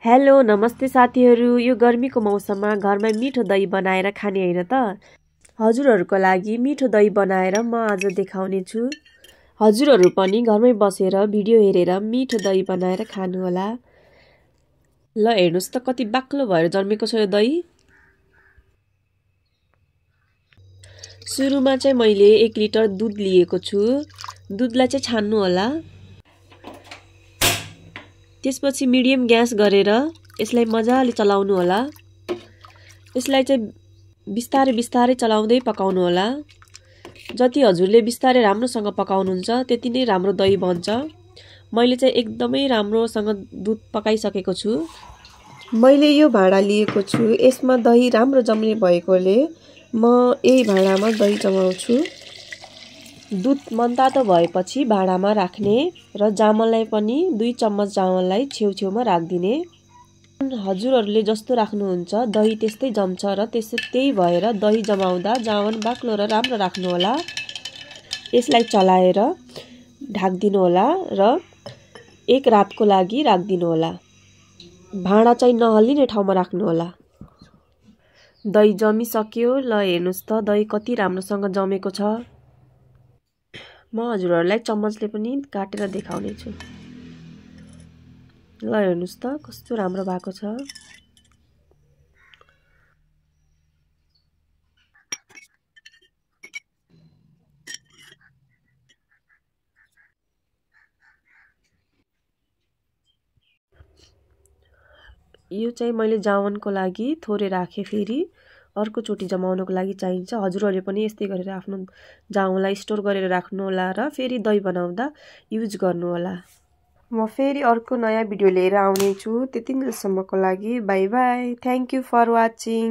Hello नमस्ते साथीहरू। यो गर्मीको मौसममा घरमा मिठो दही बनाएर खाने हैन त। हजुरहरूको लागि मिठो दही बनाएर म आज देखाउने छु। हजुरहरू पनि घरमै बसेर भिडियो हेरेर मिठो दही बनाएर खानु होला। ल हेर्नुस् त कति बाक्लो भएर जन्मेको छ यो दही। सुरुमा चाहिँ मैले 1 लिटर दुध लिएको छु। दुधलाई चाहिँ छान्नु होला। त्यसपछि मिडियम ग्यास गरेर यसलाई मजाले चलाउनु होला। यसलाई चाहिँ बिस्तारै बिस्तारै चलाउँदै पकाउनु होला। जति हजुरले बिस्तारै राम्रोसँग पकाउनुहुन्छ त्यति नै राम्रो दही बन्छ। मैले चाहिँ एकदमै राम्रोसँग दुध पकाइसकेको छु। मैले यो भाँडा लिएको छु। यसमा दही राम्रो जम्ने भएकोले म यही भाँडामा दही जमाउँछु। दुध मनतातो भएपछि भाँडामा राख्ने र जामललाई पनि 2 चम्मच जामललाई छेउछेउमा राखिदिने। हजुरहरूले जस्तो राख्नुहुन्छ दही त्यस्तै जम्छ र त्यही भएर दही जमाउँदा जामन बाक्लो र राम्रो राख्नु होला। यसलाई चलाएर ढाक्दिनु होला र 1 रातको लागि राखिदिनु होला। भाँडा चाहिँ नहल्लिने ठाउँमा राख्नु होला। दही जमिसक्यो। ल हेर्नुस् त दही कति राम्रोसँग जमेको छ। म हजुरहरूलाई चम्मचले पनि काटेर देखाउने छु। ल हेर्नुस् त कस्तो राम्रो भएको छ। यो चाहिँ मैले जावनको लागि थोरै राखेँ। फेरि अर्को चोटी जमाउनको लागि चाहिन्छ। हजुरहरूले पनि यस्तै गरेर आफ्नो जावनलाई स्टोर गरेर राख्नु होला र फेरि दही बनाउँदा युज गर्नु होला। म फेरि अर्को नयाँ भिडियो लिएर आउने छु। त्यतिन्जेलसम्मको लागि bye bye. Thank you for watching.